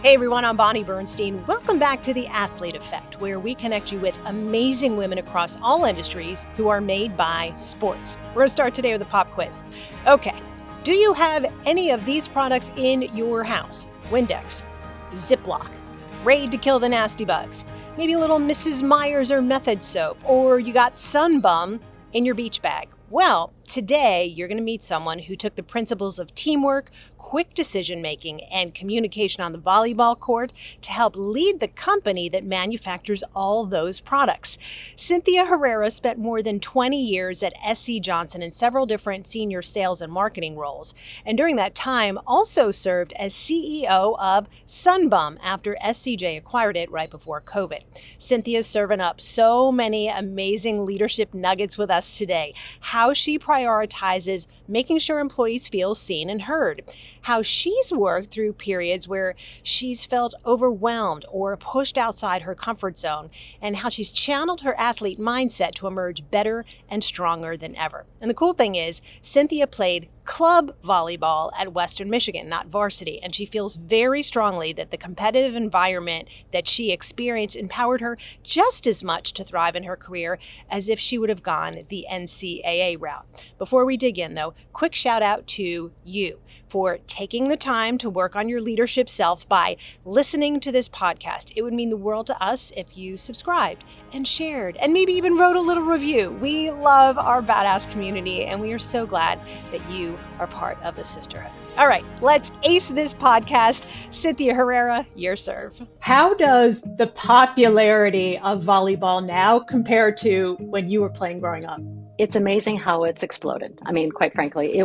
Hey everyone, I'm Bonnie Bernstein. Welcome back to The Athlete Effect, where we connect you with amazing women across all industries who are made by sports. We're going to start today with a pop quiz. Okay, do you have any of these products in your house? Windex, Ziploc, Raid to kill the nasty bugs, maybe a little Mrs. Meyer's or Method soap, or you got Sun Bum in your beach bag. Well, today you're going to meet someone who took the principles of teamwork, quick decision-making, and communication on the volleyball court to help lead the company that manufactures all those products. Cynthia Herrera spent more than 20 years at SC Johnson in several different senior sales and marketing roles, and during that time also served as CEO of Sun Bum after SCJ acquired it right before COVID. Cynthia's serving up so many amazing leadership nuggets with us today. How she prioritizes making sure employees feel seen and heard, how she's worked through periods where she's felt overwhelmed or pushed outside her comfort zone, and how she's channeled her athlete mindset to emerge better and stronger than ever. And the cool thing is, Cynthia played club volleyball at Western Michigan, not varsity, and she feels very strongly that the competitive environment that she experienced empowered her just as much to thrive in her career as if she would have gone the NCAA route. Before we dig in, though, quick shout out to you for taking the time to work on your leadership self by listening to this podcast. It would mean the world to us if you subscribed and shared and maybe even wrote a little review. We love our badass community, and we are so glad that you are part of the sisterhood. All right, let's ace this podcast. Cynthia Herrera, your serve. How does the popularity of volleyball now compare to when you were playing growing up? It's amazing how it's exploded. I mean, quite frankly,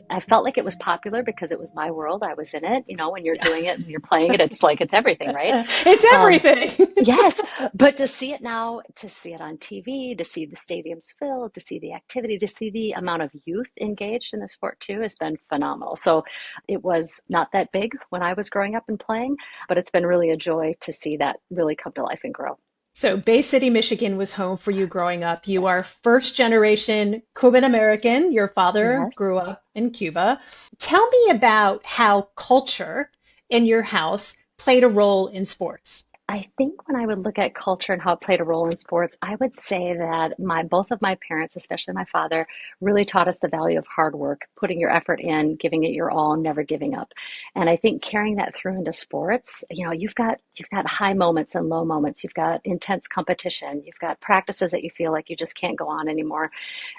I felt like it was popular because it was my world. I was in it. You know, when you're doing it and you're playing it, it's like, it's everything, right? It's everything. Yes. But to see it now, to see it on TV, to see the stadiums filled, to see the activity, to see the amount of youth engaged in the sport too, has been phenomenal. So it was not that big when I was growing up and playing, but it's been really a joy to see that really come to life and grow. So Bay City, Michigan was home for you growing up. You are first generation Cuban American. Your father Yes. grew up in Cuba. Tell me about how culture in your house played a role in sports. I think when I would look at culture and how it played a role in sports, I would say that both of my parents, especially my father, really taught us the value of hard work, putting your effort in, giving it your all, never giving up. And I think carrying that through into sports, you know, you've got high moments and low moments. You've got intense competition. You've got practices that you feel like you just can't go on anymore.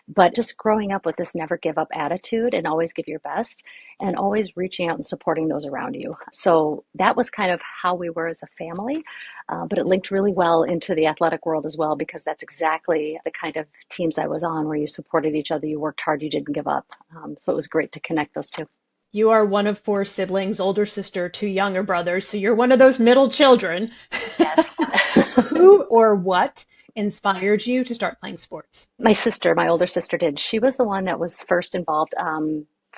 But just growing up with this never give up attitude and always give your best and always reaching out and supporting those around you. So that was kind of how we were as a family. But it linked really well into the athletic world as well, because that's exactly the kind of teams I was on, where you supported each other, you worked hard, you didn't give up. So it was great to connect those two. You are one of four siblings, older sister, two younger brothers. So you're one of those middle children. Yes. Who or what inspired you to start playing sports? My older sister did. She was the one that was first involved.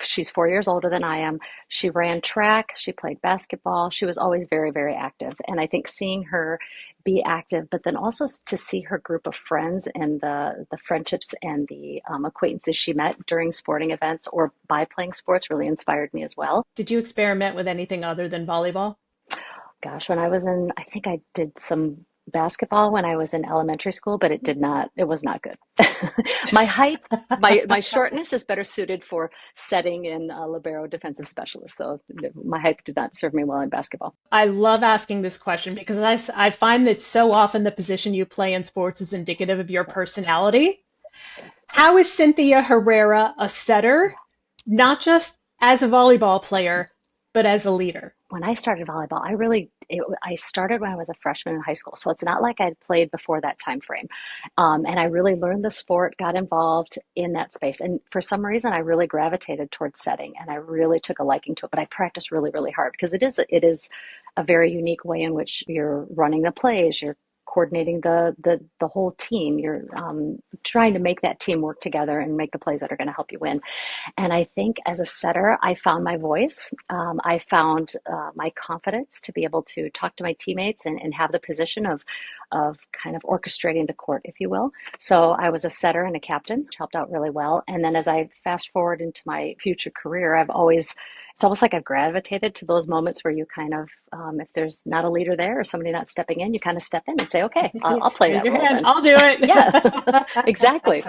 She's 4 years older than I am. She ran track. She played basketball. She was always very, very active. And I think seeing her be active, but then also to see her group of friends and the friendships and the acquaintances she met during sporting events or by playing sports really inspired me as well. Did you experiment with anything other than volleyball? Gosh, I think I did some basketball when I was in elementary school, but it was not good. My height, my shortness is better suited for setting in libero defensive specialist. So my height did not serve me well in basketball. I love asking this question because I find that so often the position you play in sports is indicative of your personality. How is Cynthia Herrera a setter, not just as a volleyball player, but as a leader? When I started volleyball, I started when I was a freshman in high school. So it's not like I'd played before that time frame. And I really learned the sport, got involved in that space. And for some reason, I really gravitated towards setting and I really took a liking to it. But I practiced really, really hard because it is a very unique way in which you're running the plays, you're coordinating the whole team. You're trying to make that team work together and make the plays that are going to help you win. And I think as a setter, I found my voice. I found my confidence to be able to talk to my teammates and have the position of kind of orchestrating the court, if you will. So I was a setter and a captain, which helped out really well. And then as I fast forward into my future career, I've always It's almost like I've gravitated to those moments where you kind of, if there's not a leader there or somebody not stepping in, you kind of step in and say, okay, I'll play Raise that your role hand, then. I'll do Yeah, it. exactly.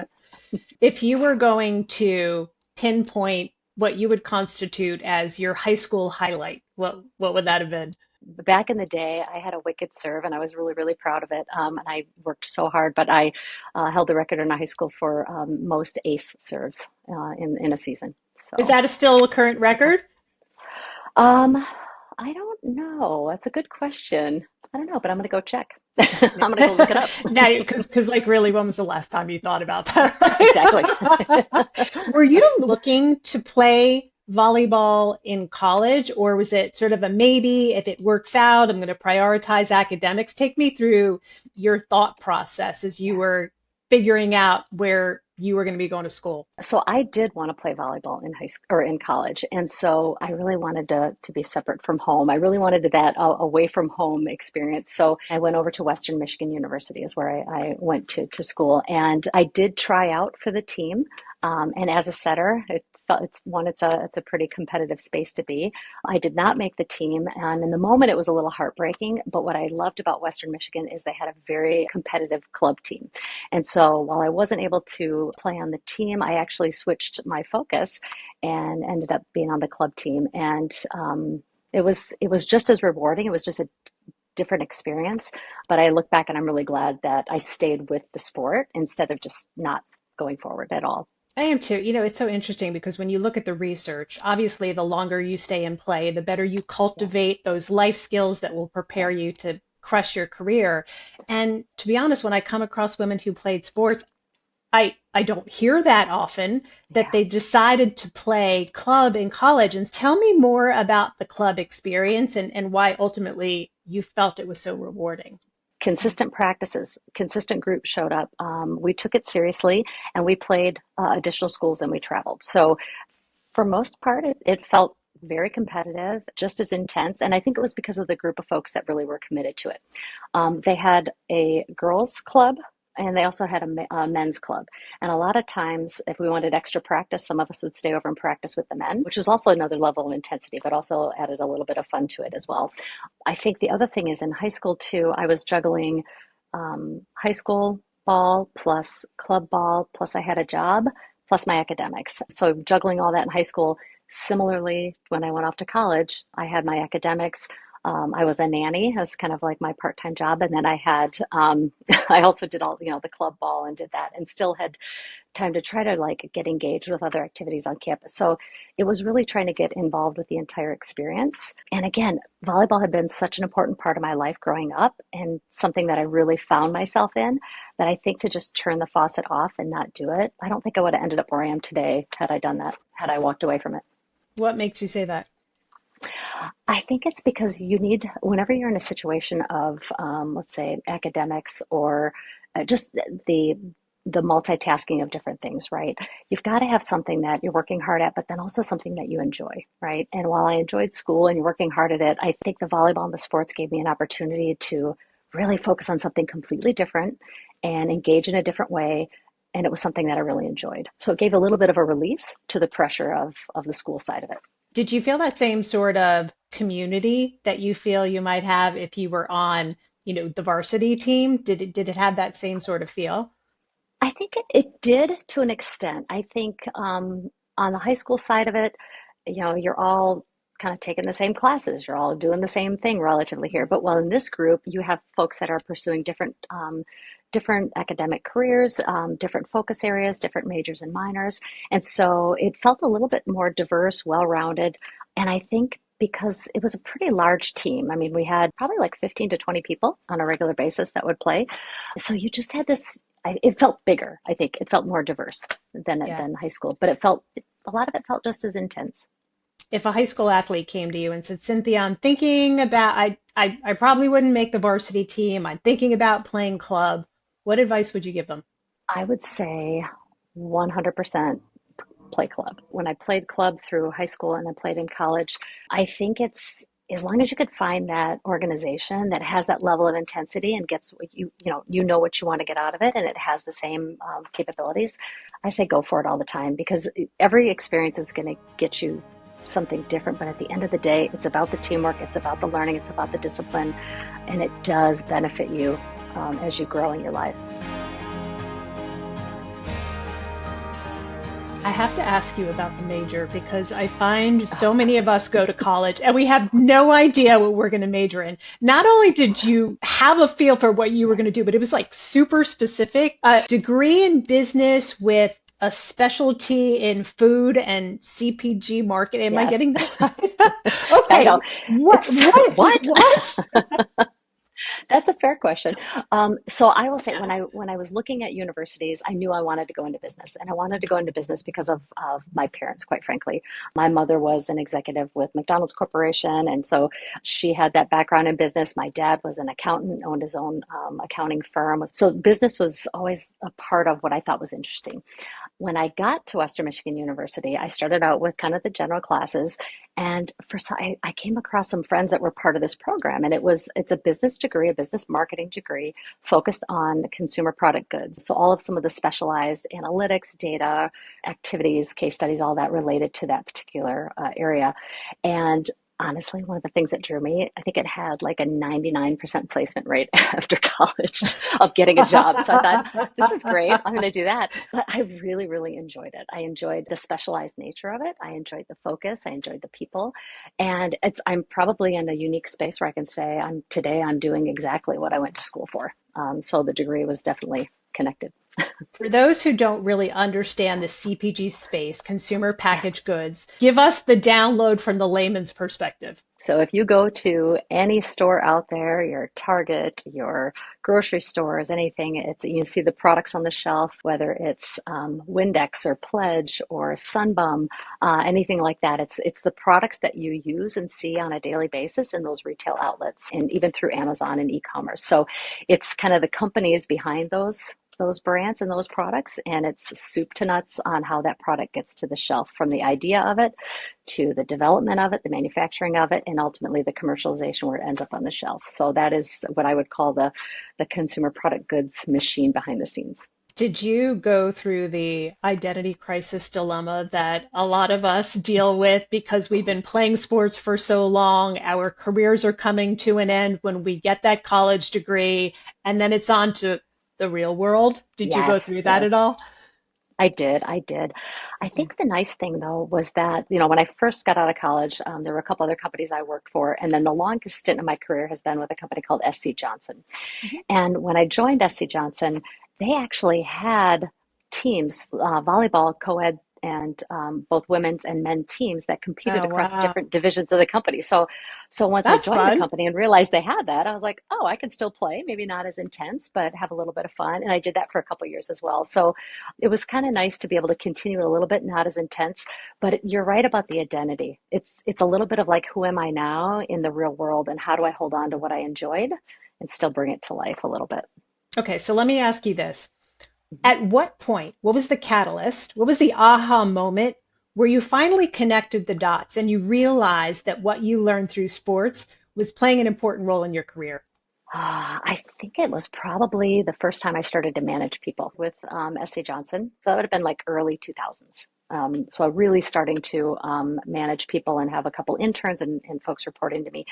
If you were going to pinpoint what you would constitute as your high school highlight, what would that have been? Back in the day, I had a wicked serve and I was really, really proud of it. And I worked so hard, but I held the record in high school for most ace serves in a season. Is So, that still a current record? um, I don't know. That's a good question. I don't know, but I'm going to go check. I'm going to go look it up. Now, because like really, when was the last time you thought about that, Exactly. right? Were you looking to play volleyball in college, or was it sort of a maybe, if it works out, I'm going to prioritize academics? Take me through your thought process as you were figuring out where you were going to be going to school. So I did want to play volleyball in high school or in college, and so I really wanted to be separate from home. I really wanted that away from home experience. So I went over to Western Michigan University, is where I went to school, and I did try out for the team. And as a setter, it's a pretty competitive space to be. I did not make the team, and in the moment it was a little heartbreaking. But what I loved about Western Michigan is they had a very competitive club team. And so while I wasn't able to play on the team, I actually switched my focus and ended up being on the club team. And it was just as rewarding. It was just a different experience. But I look back and I'm really glad that I stayed with the sport instead of just not going forward at all. I am too. You know, it's so interesting because when you look at the research, obviously, the longer you stay in play, the better you Yeah, cultivate those life skills that will prepare yeah, you to crush your career. And to be honest, when I come across women who played sports, I don't hear that often that yeah. they decided to play club in college. And tell me more about the club experience and why ultimately you felt it was so rewarding. Consistent practices, consistent groups showed up. We took it seriously and we played additional schools and we traveled. So for most part, it felt very competitive, just as intense. And I think it was because of the group of folks that really were committed to it. They had a girls' club and they also had a men's club. And a lot of times, if we wanted extra practice, some of us would stay over and practice with the men, which was also another level of intensity, but also added a little bit of fun to it as well. I think the other thing is in high school too, I was juggling high school ball plus club ball, plus I had a job, plus my academics. So juggling all that in high school. Similarly, when I went off to college, I had my academics. I was a nanny as kind of like my part-time job, and then I had I also did all the club ball and did that, and still had time to try to like get engaged with other activities on campus. So it was really trying to get involved with the entire experience. And again, volleyball had been such an important part of my life growing up and something that I really found myself in that I think to just turn the faucet off and not do it, I don't think I would have ended up where I am today had I done that, had I walked away from it. What makes you say that? I think it's because you need, whenever you're in a situation of, let's say, academics or just the multitasking of different things, right? You've got to have something that you're working hard at, but then also something that you enjoy, right? And while I enjoyed school and working hard at it, I think the volleyball and the sports gave me an opportunity to really focus on something completely different and engage in a different way. And it was something that I really enjoyed. So it gave a little bit of a release to the pressure of the school side of it. Did you feel that same sort of community that you feel you might have if you were on, the varsity team? Did it have that same sort of feel? I think it did to an extent. I think on the high school side of it, you're all kind of taking the same classes. You're all doing the same thing relatively here. But while in this group, you have folks that are pursuing different academic careers, different focus areas, different majors and minors. And so it felt a little bit more diverse, well-rounded. And I think because it was a pretty large team. I mean, we had probably like 15 to 20 people on a regular basis that would play. So you just had this, it felt bigger, I think. It felt more diverse Yeah. than high school, but a lot of it felt just as intense. If a high school athlete came to you and said, Cynthia, I'm thinking about, I probably wouldn't make the varsity team. I'm thinking about playing club. What advice would you give them? I would say 100% play club. When I played club through high school and then played in college, I think it's as long as you could find that organization that has that level of intensity and gets what you know what you want to get out of it, and it has the same capabilities. I say go for it all the time because every experience is going to get you something different, but at the end of the day, it's about the teamwork, it's about the learning, it's about the discipline, and it does benefit you as you grow in your life. I have to ask you about the major because I find so many of us go to college and we have no idea what we're going to major in. Not only did you have a feel for what you were going to do, but it was like super specific. A degree in business with a specialty in food and CPG market. Am I Yes. getting that right? I Okay. know. What? What? That's a fair question. So I will say, when I was looking at universities, I knew I wanted to go into business, and I wanted to go into business because of my parents. Quite frankly, my mother was an executive with McDonald's Corporation, and so she had that background in business. My dad was an accountant, owned his own accounting firm. So business was always a part of what I thought was interesting. When I got to Western Michigan University, I started out with kind of the general classes, and I came across some friends that were part of this program, and it's a business degree, a business marketing degree, focused on consumer product goods. So all of some of the specialized analytics, data, activities, case studies, all that related to that particular area, and honestly, one of the things that drew me, I think it had like a 99% placement rate after college of getting a job. So I thought, this is great. I'm going to do that. But I really, really enjoyed it. I enjoyed the specialized nature of it. I enjoyed the focus. I enjoyed the people. And I'm probably in a unique space where I can say I'm doing exactly what I went to school for. So the degree was definitely connected. For those who don't really understand the CPG space, consumer Yes. packaged goods, give us the download from the layman's perspective. So if you go to any store out there, your Target, your grocery stores, anything, you see the products on the shelf, whether it's Windex or Pledge or Sunbum, anything like that. It's the products that you use and see on a daily basis in those retail outlets and even through Amazon and e-commerce. So it's kind of the companies behind those brands and those products, and it's soup to nuts on how that product gets to the shelf, from the idea of it to the development of it, the manufacturing of it, and ultimately the commercialization where it ends up on the shelf. So that is what I would call the consumer product goods machine behind the scenes. Did you go through the identity crisis dilemma that a lot of us deal with because we've been playing sports for so long? Our careers are coming to an end when we get that college degree, and then it's on to the real world. Did you go Yes, through that yes. at all? I did. I did. I think the nice thing though was that, when I first got out of college, there were a couple other companies I worked for. And then the longest stint of my career has been with a company called SC Johnson. Mhm. And when I joined SC Johnson, they actually had teams, volleyball, co-ed, and both women's and men teams that competed Oh, across wow. different divisions of the company. So once I That's joined the fun. company and realized they had that, I was like, oh, I can still play, maybe not as intense, but have a little bit of fun. And I did that for a couple of years as well. So it was kind of nice to be able to continue a little bit, not as intense. But you're right about the identity. It's a little bit of like, who am I now in the real world, and how do I hold on to what I enjoyed and still bring it to life a little bit? Okay, so let me ask you this. At what point, what was the catalyst? What was the aha moment where you finally connected the dots and you realized that what you learned through sports was playing an important role in your career? I think it was probably the first time I started to manage people with SC Johnson. So that would have been like early 2000s. So really starting to manage people and have a couple interns and folks reporting to me.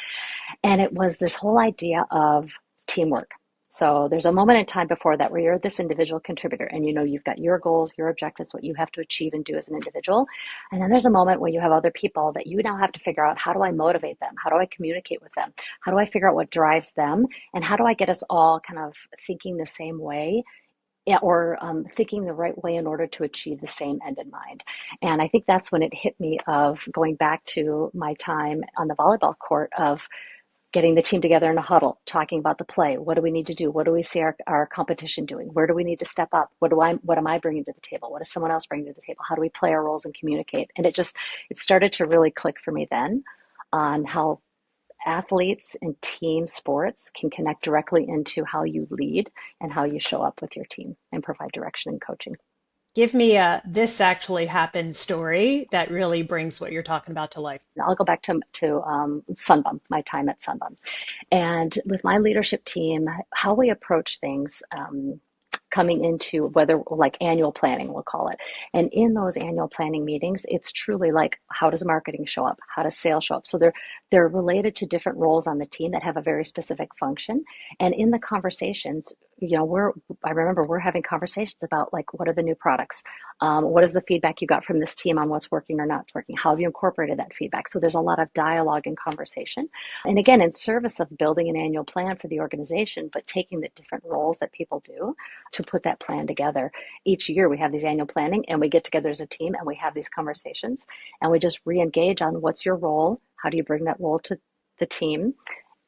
And it was this whole idea of teamwork. So there's a moment in time before that where you're this individual contributor, and you've got your goals, your objectives, what you have to achieve and do as an individual. And then there's a moment where you have other people that you now have to figure out, how do I motivate them? How do I communicate with them? How do I figure out what drives them? And how do I get us all kind of thinking the same way, yeah, or thinking the right way in order to achieve the same end in mind? And I think that's when it hit me, of going back to my time on the volleyball court, of getting the team together in a huddle, talking about the play. What do we need to do? What do we see our competition doing? Where do we need to step up? What am I bringing to the table? What does someone else bring to the table? How do we play our roles and communicate? And it started to really click for me then on how athletes and team sports can connect directly into how you lead and how you show up with your team and provide direction and coaching. Give me a this actually happened story that really brings what you're talking about to life. I'll go back to Sunbum, my time at Sunbum. And with my leadership team, how we approach things, coming into whether like annual planning, we'll call it. And in those annual planning meetings, it's truly like, how does marketing show up? How does sales show up? So they're related to different roles on the team that have a very specific function. And in the conversations, I remember we're having conversations about like, what are the new products? What is the feedback you got from this team on what's working or not working? How have you incorporated that feedback? So there's a lot of dialogue and conversation. And again, in service of building an annual plan for the organization, but taking the different roles that people do to put that plan together. Each year we have these annual planning and we get together as a team and we have these conversations and we just re-engage on what's your role? How do you bring that role to the team?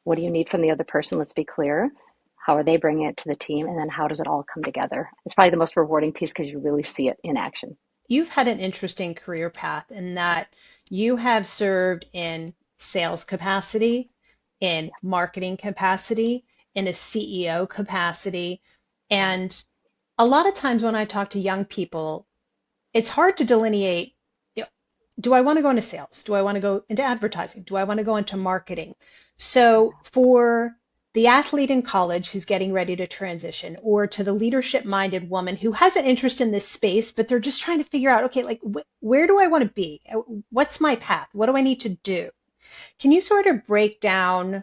What do you need from the other person? Let's be clear. How are they bringing it to the team? And then how does it all come together? It's probably the most rewarding piece because you really see it in action. You've had an interesting career path in that you have served in sales capacity, in marketing capacity, in a CEO capacity. And a lot of times when I talk to young people, it's hard to delineate, do I want to go into sales? Do I want to go into advertising? Do I want to go into marketing? So for the athlete in college who's getting ready to transition, or to the leadership-minded woman who has an interest in this space, but they're just trying to figure out, okay, like where do I want to be? What's my path? What do I need to do? Can you sort of break down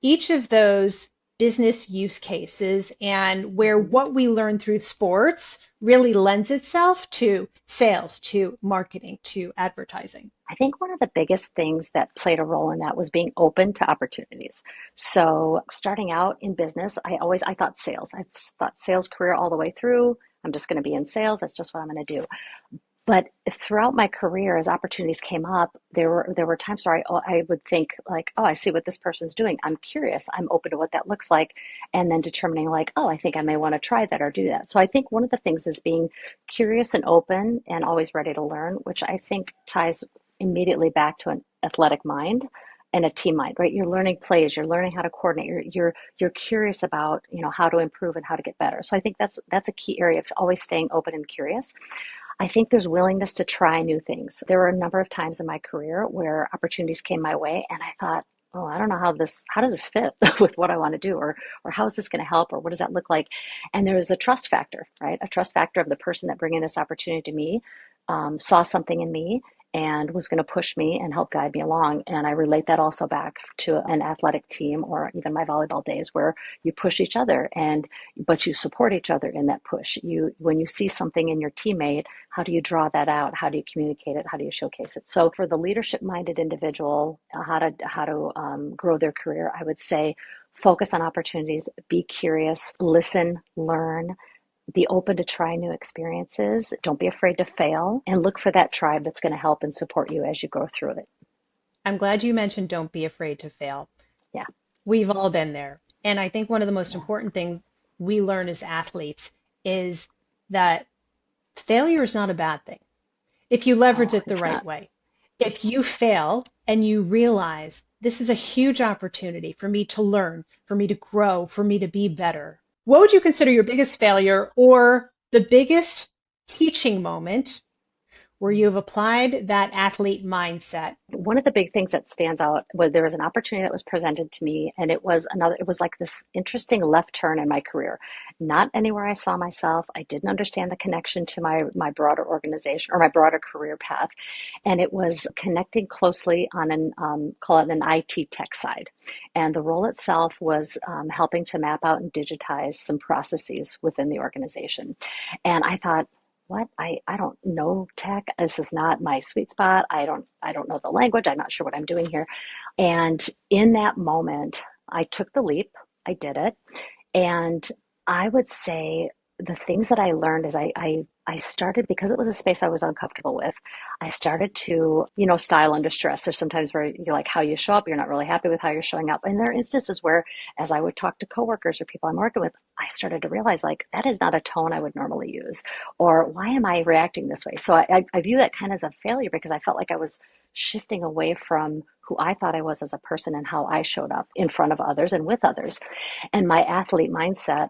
each of those business use cases and where what we learn through sports really lends itself to sales, to marketing, to advertising? I think one of the biggest things that played a role in that was being open to opportunities. So starting out in business, I thought sales. I thought sales career all the way through. I'm just going to be in sales. That's just what I'm going to do. But throughout my career, as opportunities came up, there were times where I would think like, oh, I see what this person's doing. I'm curious. I'm open to what that looks like. And then determining like, oh, I think I may want to try that or do that. So I think one of the things is being curious and open and always ready to learn, which I think ties immediately back to an athletic mind and a team mind, right? You're learning plays, you're learning how to coordinate, you're curious about, how to improve and how to get better. So I think that's a key area of always staying open and curious. I think there's willingness to try new things. There were a number of times in my career where opportunities came my way and I thought, oh, I don't know how does this fit with what I want to do, or how is this going to help, or what does that look like? And there was a trust factor, right? A trust factor of the person that bringing this opportunity to me saw something in me and was going to push me and help guide me along. And I relate that also back to an athletic team or even my volleyball days where you push each other but you support each other in that push. When you see something in your teammate, how do you draw that out? How do you communicate it? How do you showcase it? So for the leadership-minded individual, how to grow their career, I would say focus on opportunities, be curious, listen, learn, be open to try new experiences. Don't be afraid to fail and look for that tribe that's going to help and support you as you go through it. I'm glad you mentioned don't be afraid to fail. Yeah. We've all been there. And I think one of the most important things we learn as athletes is that failure is not a bad thing if you leverage it the right way. If you fail and you realize this is a huge opportunity for me to learn, for me to grow, for me to be better. What would you consider your biggest failure or the biggest teaching moment where you have applied that athlete mindset? One of the big things that stands out was there was an opportunity that was presented to me, and it was like this interesting left turn in my career. Not anywhere I saw myself. I didn't understand the connection to my broader organization or my broader career path. And it was connecting closely on call it an IT tech side. And the role itself was helping to map out and digitize some processes within the organization. And I thought, what? I don't know tech. This is not my sweet spot. I don't know the language. I'm not sure what I'm doing here. And in that moment, I took the leap. I did it. And I would say the things that I learned is I started, because it was a space I was uncomfortable with, I started to, style under stress. There's sometimes where you're like, how you show up, you're not really happy with how you're showing up. And there are instances where, as I would talk to coworkers or people I'm working with, I started to realize like, that is not a tone I would normally use. Or why am I reacting this way? So I view that kind of as a failure because I felt like I was shifting away from who I thought I was as a person and how I showed up in front of others and with others. And my athlete mindset,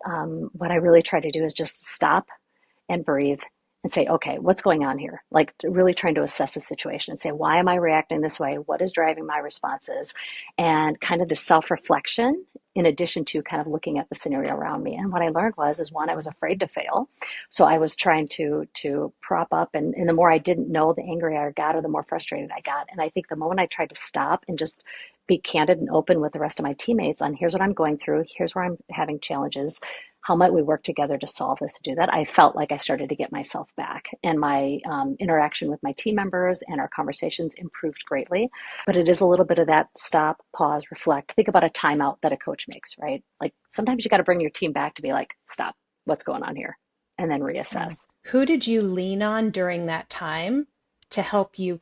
what I really try to do is just stop and breathe and say, okay, what's going on here? Like really trying to assess the situation and say, why am I reacting this way? What is driving my responses? And kind of the self-reflection in addition to kind of looking at the scenario around me. And what I learned is one, I was afraid to fail. So I was trying to prop up, and the more I didn't know, the angrier I got or the more frustrated I got. And I think the moment I tried to stop and just be candid and open with the rest of my teammates on here's what I'm going through, here's where I'm having challenges, how might we work together to solve this, to do that, I felt like I started to get myself back. And my interaction with my team members and our conversations improved greatly. But it is a little bit of that stop, pause, reflect. Think about a timeout that a coach makes, right? Like sometimes you got to bring your team back to be like, stop, what's going on here? And then reassess. Who did you lean on during that time to help you,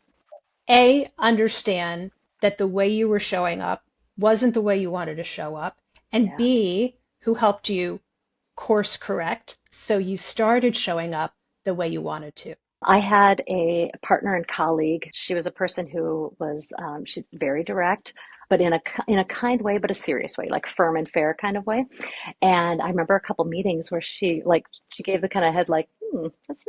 understand that the way you were showing up wasn't the way you wanted to show up, and Yeah. B, who helped you course correct so you started showing up the way you wanted to? I had a partner and colleague. She was a person who was she's very direct, but in a kind way, but a serious way, like firm and fair kind of way. And I remember a couple meetings where she gave the kind of head like, that's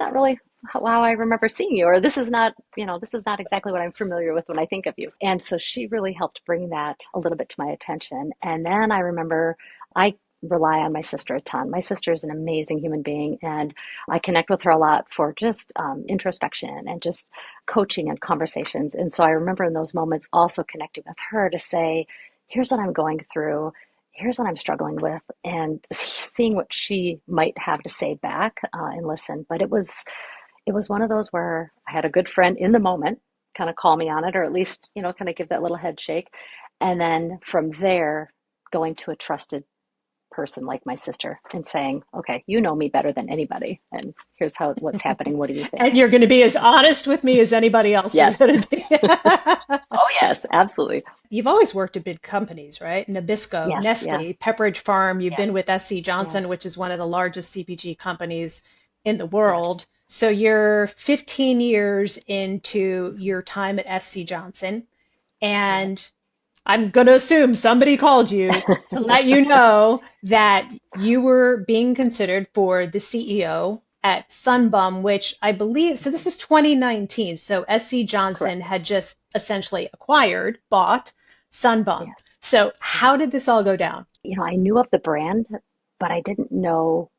not really how I remember seeing you, or this is not exactly what I'm familiar with when I think of you. And so she really helped bring that a little bit to my attention. And then I remember I rely on my sister a ton. My sister is an amazing human being, and I connect with her a lot for just introspection and just coaching and conversations. And so I remember in those moments also connecting with her to say, here's what I'm going through, here's what I'm struggling with, and seeing what she might have to say back and listen. But it was one of those where I had a good friend in the moment kind of call me on it, or at least, kind of give that little head shake. And then from there, going to a trusted person like my sister and saying, okay, you know me better than anybody, and here's what's happening. What do you think? And you're going to be as honest with me as anybody else is Yes. going to be. Oh, yes, absolutely. You've always worked at big companies, right? Nabisco, Yes. Yeah. Nestle, Pepperidge Farm. You've been Yes. with SC Yeah. Johnson, which is one of the largest CPG companies in the Yes. world. So you're 15 years into your time at SC Johnson, Yep. and I'm going to assume somebody called you to let you know that you were being considered for the CEO at Sunbum, which I believe, so this is 2019. So SC Johnson Correct. had just essentially bought Sunbum. Yes. So Yeah. how did this all go down? I knew of the brand, but I didn't know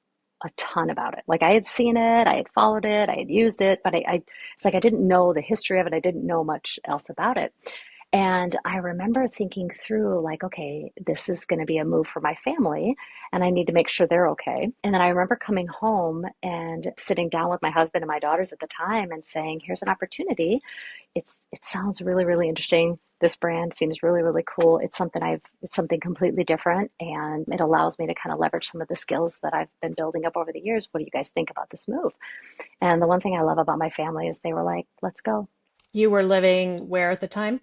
a ton about it. Like I had seen it, I had followed it, I had used it, but it's like I didn't know the history of it. I didn't know much else about it. And I remember thinking through, like, okay, this is going to be a move for my family, and I need to make sure they're okay. And then I remember coming home and sitting down with my husband and my daughters at the time and saying, here's an opportunity. It sounds really, really interesting. This brand seems really, really cool. It's something completely different, and it allows me to kind of leverage some of the skills that I've been building up over the years. What do you guys think about this move? And the one thing I love about my family is they were like, let's go. You were living where at the time?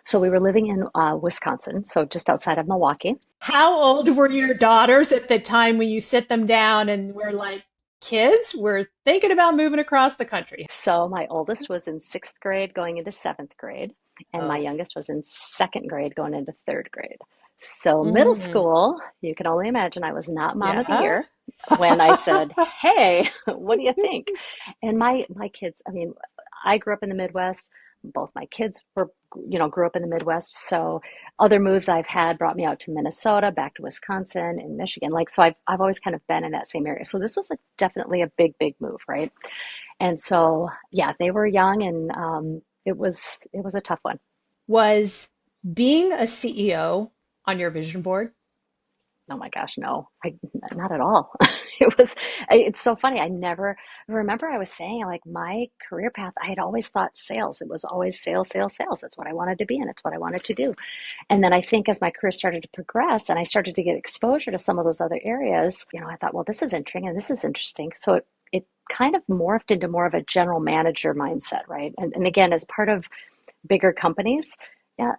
So we were living in Wisconsin, so just outside of Milwaukee. How old were your daughters at the time when you sit them down and were like, kids, we're thinking about moving across the country? So my oldest was in sixth grade going into seventh grade, and my Oh. youngest was in second grade going into third grade. So middle Mm. school, you can only imagine I was not mom of the Yeah. year when I said, "Hey, what do you think?" And my kids, I mean, I grew up in the Midwest. Both my kids grew up in the Midwest. So other moves I've had brought me out to Minnesota, back to Wisconsin and Michigan. Like so I've always kind of been in that same area. So this was definitely a big, big move, right? And so, yeah, they were young, and it was a tough one. Was being a CEO on your vision board? Oh my gosh, no, not at all. It's so funny. I never remember I was saying like my career path, I had always thought sales. It was always sales, sales, sales. That's what I wanted to be and it's what I wanted to do. And then I think as my career started to progress and I started to get exposure to some of those other areas, I thought, well, this is intriguing and this is interesting. So it kind of morphed into more of a general manager mindset, right? And again, as part of bigger companies, yeah,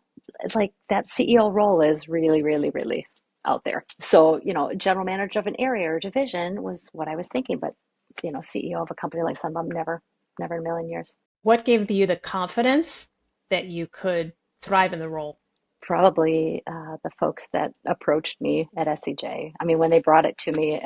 like that CEO role is really, really, really out there. So, general manager of an area or division was what I was thinking, but CEO of a company like Sunbum, never, never in a million years. What gave you the confidence that you could thrive in the role? Probably the folks that approached me at SEJ. I mean, when they brought it to me,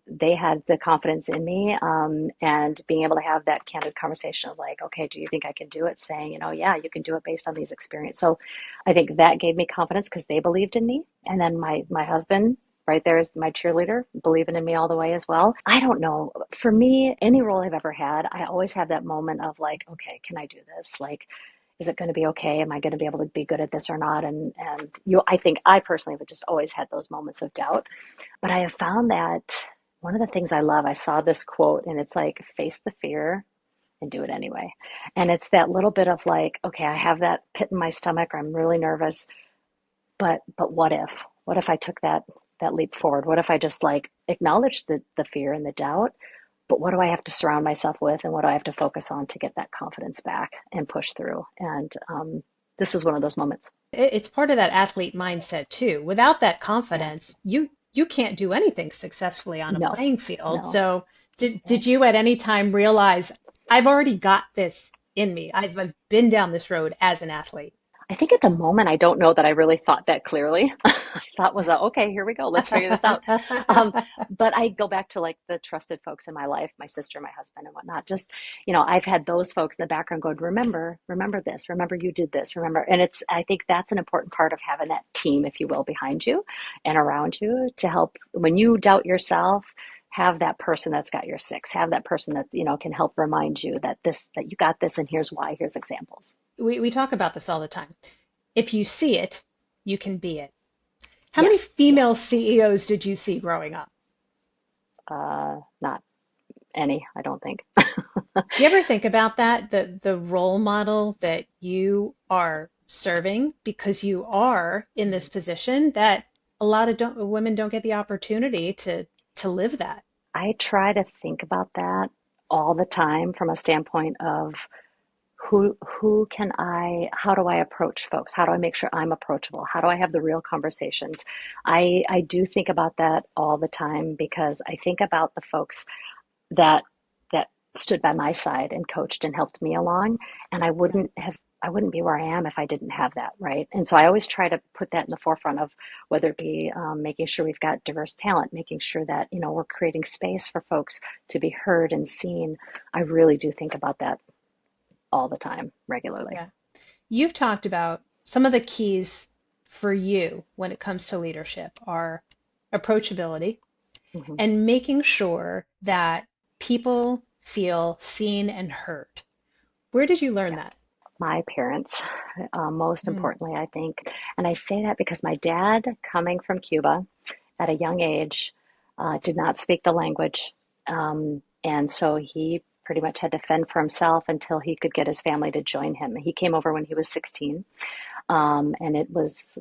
they had the confidence in me, and being able to have that candid conversation of like, okay, do you think I can do it? Saying, yeah, you can do it based on these experiences. So I think that gave me confidence because they believed in me. And then my husband right there is my cheerleader, believing in me all the way as well. I don't know. For me, any role I've ever had, I always have that moment of like, okay, can I do this? Like, is it going to be okay? Am I going to be able to be good at this or not? And I think I personally have just always had those moments of doubt. But I have found that one of the things I love, I saw this quote and it's like, face the fear and do it anyway. And it's that little bit of like, okay, I have that pit in my stomach, or I'm really nervous, but what if? What if I took that leap forward? What if I just like acknowledge the fear and the doubt? But what do I have to surround myself with, and what do I have to focus on to get that confidence back and push through? And this is one of those moments. It's part of that athlete mindset too. Without that Yeah. confidence, you can't do anything successfully on a No, playing field. no. So Yeah. did you at any time realize I've already got this in me? I've been down this road as an athlete. I think at the moment, I don't know that I really thought that clearly. I thought was, okay, here we go. Let's figure this out. Um, but I go back to like the trusted folks in my life, my sister, my husband, and whatnot. Just, I've had those folks in the background going, remember this, remember you did this, remember. And I think that's an important part of having that team, if you will, behind you and around you to help when you doubt yourself. Have that person that's got your six. Have that person that can help remind you that you got this, and here's why. Here's examples. We talk about this all the time. If you see it, you can be it. How many Yes, yeah. female CEOs did you see growing up? Not any, I don't think. Do you ever think about that, the role model that you are serving because you are in this position that a lot of women don't get the opportunity to live that? I try to think about that all the time from a standpoint of how do I approach folks? How do I make sure I'm approachable? How do I have the real conversations? I do think about that all the time because I think about the folks that that stood by my side and coached and helped me along, and I wouldn't be where I am if I didn't have that, right? And so I always try to put that in the forefront of whether it be making sure we've got diverse talent, making sure that we're creating space for folks to be heard and seen. I really do think about that all the time, regularly. Yeah. You've talked about some of the keys for you when it comes to leadership are approachability Hmm. and making sure that people feel seen and heard. Where did you learn Yeah. that? My parents, most Mm. importantly, I think. And I say that because my dad, coming from Cuba at a young age, did not speak the language. And so he pretty much had to fend for himself until he could get his family to join him. He came over when he was 16. And it was,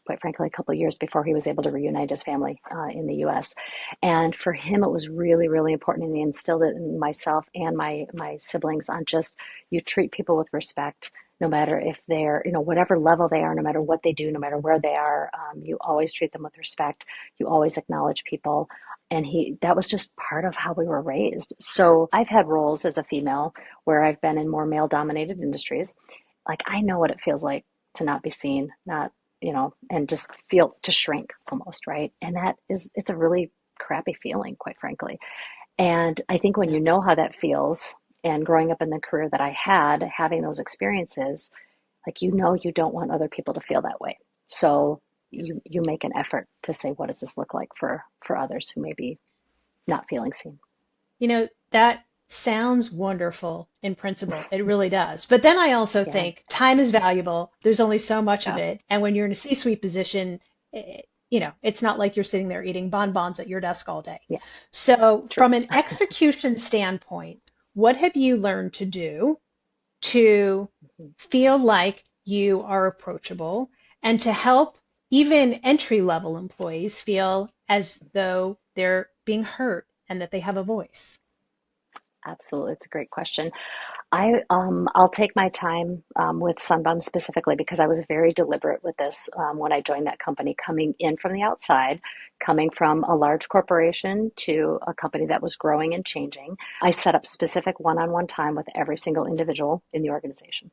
quite frankly, a couple of years before he was able to reunite his family in the U.S. And for him, it was really, really important. And he instilled it in myself and my siblings on just you treat people with respect, no matter if they're, whatever level they are, no matter what they do, no matter where they are, you always treat them with respect. You always acknowledge people. And that was just part of how we were raised. So I've had roles as a female where I've been in more male dominated industries. Like I know what it feels like to not be seen, not, and just feel to shrink almost, right? And it's a really crappy feeling, quite frankly. And I think when Yeah. you know how that feels, and growing up in the career that I had, having those experiences, like you don't want other people to feel that way. So you make an effort to say, what does this look like for others who may be not feeling seen? That sounds wonderful in principle. It really does. But then I also Yeah, think time is valuable. There's only so much of yeah, it. And when you're in a C-suite position, it's not like you're sitting there eating bonbons at your desk all day. yeah, So, true. from an execution standpoint, what have you learned to do to feel like you are approachable and to help even entry level employees feel as though they're being heard and that they have a voice? Absolutely, it's a great question. I'll take my time with Sunbum specifically because I was very deliberate with this when I joined that company, coming in from the outside, coming from a large corporation to a company that was growing and changing. I set up specific one-on-one time with every single individual in the organization.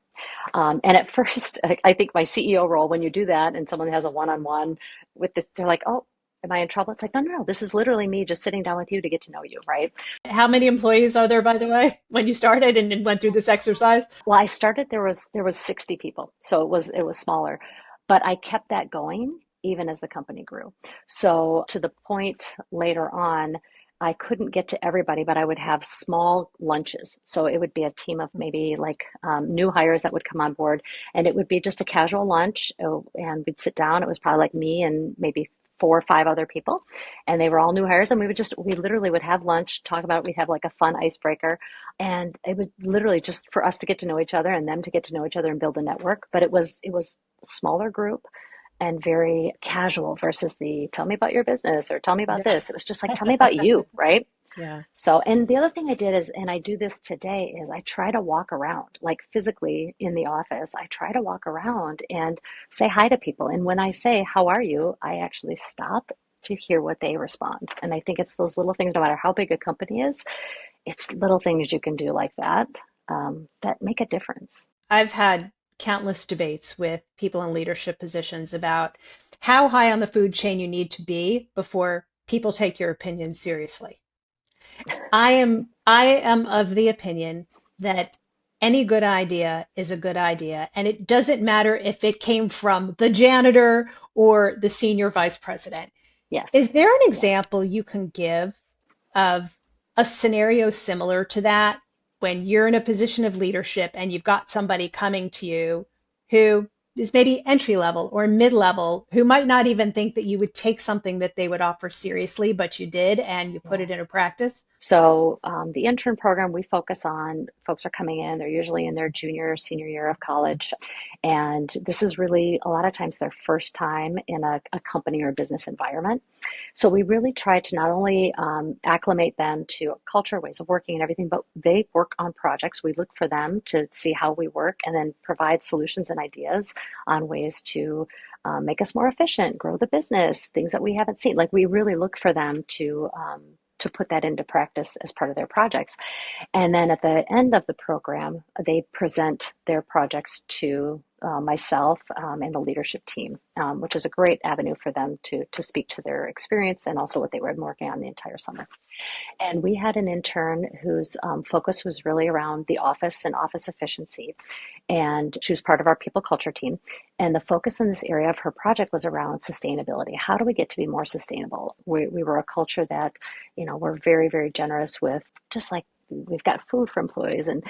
And at first, I think my CEO role, when you do that and someone has a one-on-one with this, they're like, oh, Am I in trouble? It's like, no, no, no. This is literally me just sitting down with you to get to know you, right? How many employees are there, by the way, when you started and went through this exercise? Well, I started, there was 60 people, so it was smaller, but I kept that going even as the company grew. So to the point later on, I couldn't get to everybody, but I would have small lunches. So it would be a team of maybe like new hires that would come on board, and it would be just a casual lunch, and we'd sit down. It was probably like me and maybe 4 or 5 other people, and they were all new hires. And we literally would have lunch, talk about it. We'd have like a fun icebreaker, and it was literally just for us to get to know each other and them to get to know each other and build a network. But it was a smaller group and very casual versus the tell me about your business or tell me about Yeah. this. It was just like, tell me about you, right? Yeah. So, and the other thing I did is, and I do this today, is I try to walk around, like physically in the office. I try to walk around and say hi to people. And when I say, how are you? I actually stop to hear what they respond. And I think it's those little things, no matter how big a company is, it's little things you can do like that, that make a difference. I've had countless debates with people in leadership positions about how high on the food chain you need to be before people take your opinion seriously. I am of the opinion that any good idea is a good idea, and it doesn't matter if it came from the janitor or the senior vice president. Yes, Is there an yes. example you can give of a scenario similar to that when you're in a position of leadership and you've got somebody coming to you who is maybe entry level or mid level, who might not even think that you would take something that they would offer seriously, but you did and you put Yeah. it into practice? So the intern program, we focus on folks are coming in, they're usually in their junior or senior year of college. And this is really a lot of times their first time in a company or business environment. So we really try to not only acclimate them to culture, ways of working and everything, but they work on projects. We look for them to see how we work and then provide solutions and ideas on ways to make us more efficient, grow the business, things that we haven't seen. Like we really look for them to put that into practice as part of their projects. And then at the end of the program, they present their projects to myself and the leadership team, which is a great avenue for them to speak to their experience and also what they were working on the entire summer. And we had an intern whose focus was really around the office and office efficiency. And she was part of our people culture team. And the focus in this area of her project was around sustainability. How do we get to be more sustainable? We were a culture that, we're very, very generous with just like we've got food for employees and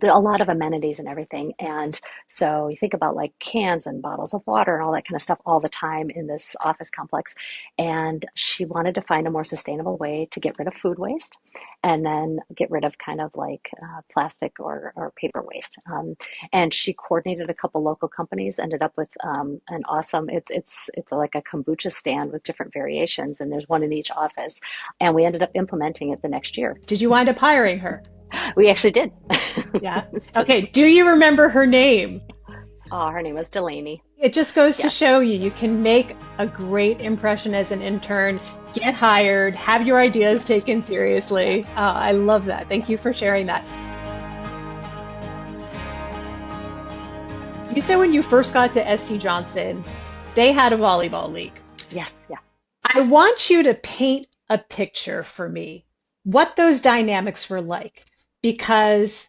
a lot of amenities and everything. And so you think about like cans and bottles of water and all that kind of stuff all the time in this office complex. And she wanted to find a more sustainable way to get rid of food waste and then get rid of kind of like plastic or paper waste. And she coordinated a couple local companies, ended up with an awesome, it's like a kombucha stand with different variations, and there's one in each office. And we ended up implementing it the next year. Did you wind up hiring her? We actually did. Yeah. So, Okay. Do you remember her name? oh, her name was Delaney. It just goes to Yes. show you can make a great impression as an intern, get hired, have your ideas taken seriously. Yes. I love that. Thank you for sharing that. You said when you first got to SC Johnson, they had a volleyball league. Yes. Yeah. I want you to paint a picture for me what those dynamics were like, because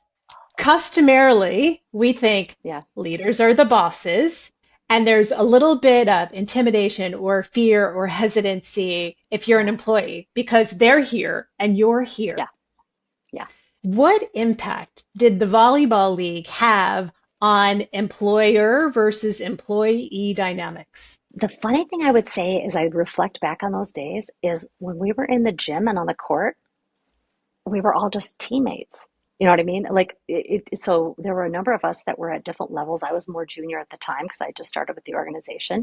customarily we think Yeah. leaders are the bosses, and there's a little bit of intimidation or fear or hesitancy if you're an Yeah. employee because they're here and you're Yeah. here. Yeah. What impact did the volleyball league have on employer versus employee dynamics? The funny thing I would say as I reflect back on those days is when we were in the gym and on the court, we were all just teammates. You know what I mean? Like so there were a number of us that were at different levels. I was more junior at the time because I just started with the organization.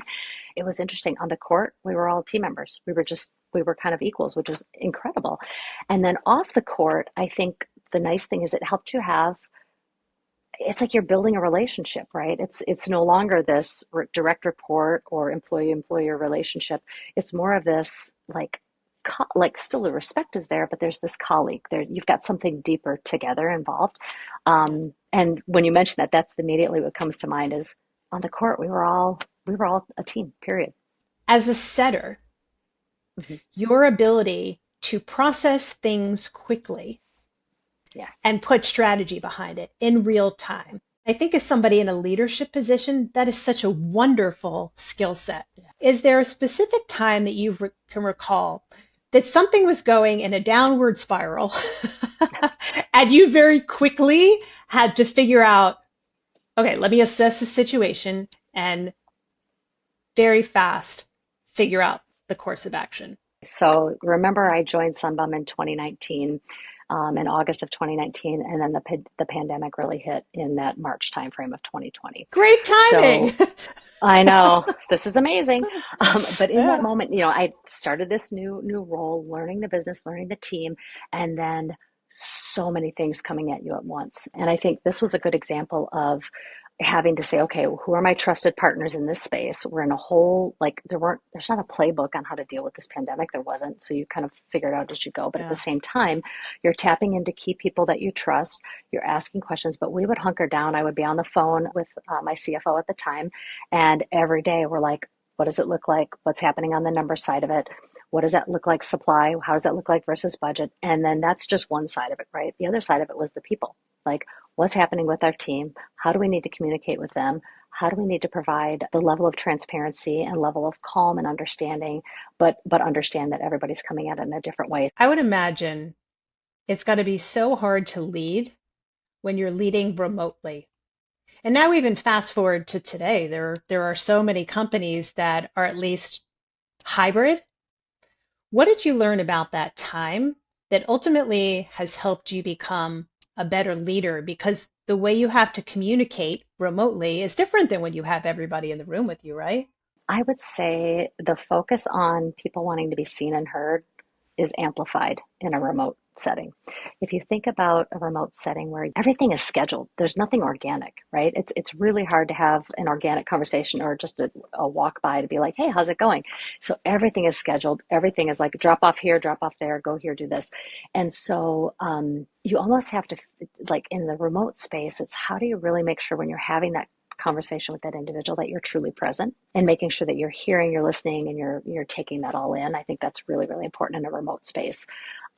It was interesting. On the court, we were all team members. We were kind of equals, which was incredible. And then off the court, I think the nice thing is it helped you have it's like you're building a relationship, right? It's no longer this direct report or employee employer relationship. It's more of this like still the respect is there, but there's this colleague there. You've got something deeper together involved. And when you mention that, that's immediately what comes to mind is on the court we were all a team. Period. As a setter, Mhm. your ability to process things quickly Yeah. and put strategy behind it in real time. I think as somebody in a leadership position, that is such a wonderful skill set. Is there a specific time that you can recall that something was going in a downward spiral and you very quickly had to figure out, okay, let me assess the situation and very fast figure out the course of action? So remember, I joined Sunbum in 2019, in August of 2019, and then the pandemic really hit in that March timeframe of 2020. Great timing. So I know this is amazing, but in that Yeah. moment, I started this new role, learning the business, learning the team, and then so many things coming at you at once. And I think this was a good example of having to say, okay, who are my trusted partners in this space? We're in a whole, like, there's not a playbook on how to deal with this pandemic. There wasn't. So you kind of figure it out as you go. But at the Yeah. same time, you're tapping into key people that you trust. You're asking questions, but we would hunker down. I would be on the phone with my CFO at the time. And every day we're like, what does it look like? What's happening on the number side of it? What does that look like supply? How does that look like versus budget? And then that's just one side of it, right? The other side of it was the people. Like, what's happening with our team? How do we need to communicate with them? How do we need to provide the level of transparency and level of calm and understanding, but understand that everybody's coming at it in a different way? I would imagine it's got to be so hard to lead when you're leading remotely. And now even fast forward to today, there are so many companies that are at least hybrid. What did you learn about that time that ultimately has helped you become a better leader? Because the way you have to communicate remotely is different than when you have everybody in the room with you, right? I would say the focus on people wanting to be seen and heard is amplified in a remote setting. If you think about a remote setting where everything is scheduled, there's nothing organic, right? It's really hard to have an organic conversation or just a walk by to be like, hey, how's it going? So everything is scheduled. Everything is like drop off here, drop off there, go here, do this. And so you almost have to, like in the remote space, it's how do you really make sure when you're having that conversation with that individual that you're truly present and making sure that you're hearing, you're listening, and you're taking that all in. I think that's really, really important in a remote space.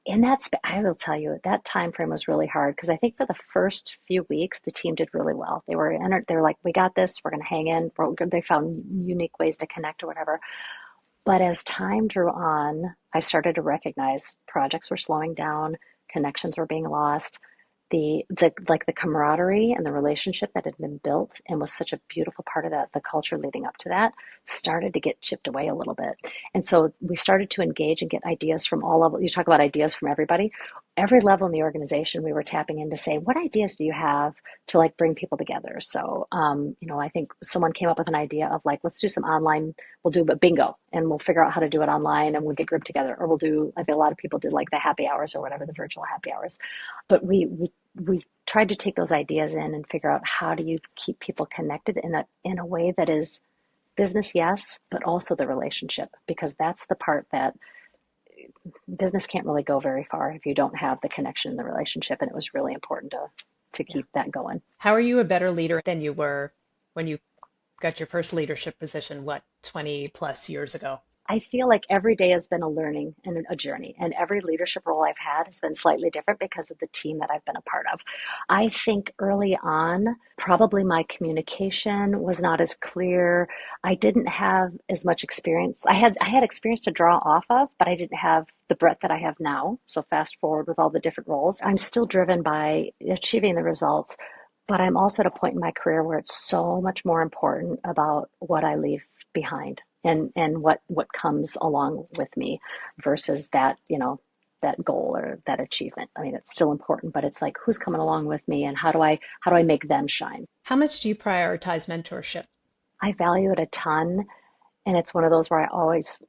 In that space, I will tell you that time frame was really hard because I think for the first few weeks the team did really well. They were like, we got this, we're going to hang in. They found unique ways to connect or whatever. But as time drew on, I started to recognize projects were slowing down, connections were being lost. The camaraderie and the relationship that had been built and was such a beautiful part of that, the culture leading up to that, started to get chipped away a little bit. And so we started to engage and get ideas from all levels. You talk about ideas from everybody. Every level in the organization, we were tapping in to say, what ideas do you have to like bring people together? So, I think someone came up with an idea of like, let's do some online, we'll do a bingo and we'll figure out how to do it online and we'll get grouped together. Or we'll do, I think a lot of people did like the happy hours or whatever, the virtual happy hours. But we tried to take those ideas in and figure out how do you keep people connected in a way that is business, yes, but also the relationship, because that's the part that business can't really go very far if you don't have the connection in the relationship. And it was really important to Yeah. keep that going. How are you a better leader than you were when you got your first leadership position, what, 20 plus years ago? I feel like every day has been a learning and a journey, and every leadership role I've had has been slightly different because of the team that I've been a part of. I think early on, probably my communication was not as clear. I didn't have as much experience. I had experience to draw off of, but I didn't have the breadth that I have now. So fast forward with all the different roles, I'm still driven by achieving the results. But I'm also at a point in my career where it's so much more important about what I leave behind and what comes along with me versus that goal or that achievement. I mean, it's still important, but it's like who's coming along with me and how do I make them shine? How much do you prioritize mentorship? I value it a ton. And it's one of those where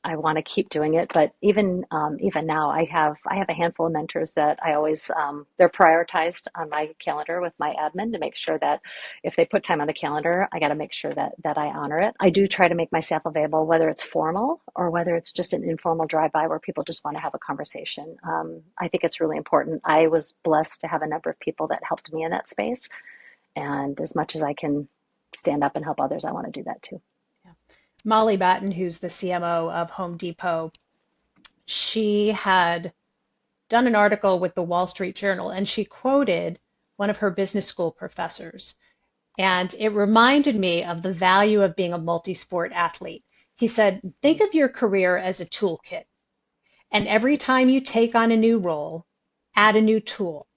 I want to keep doing it. But even now, I have a handful of mentors that I always they're prioritized on my calendar with my admin to make sure that if they put time on the calendar, I got to make sure that I honor it. I do try to make myself available, whether it's formal or whether it's just an informal drive by where people just want to have a conversation. I think it's really important. I was blessed to have a number of people that helped me in that space, and as much as I can stand up and help others, I want to do that too. Yeah. Molly Batten, who's the CMO of Home Depot, she had done an article with the Wall Street Journal, and she quoted one of her business school professors. And it reminded me of the value of being a multi-sport athlete. He said, think of your career as a toolkit. And every time you take on a new role, add a new tool.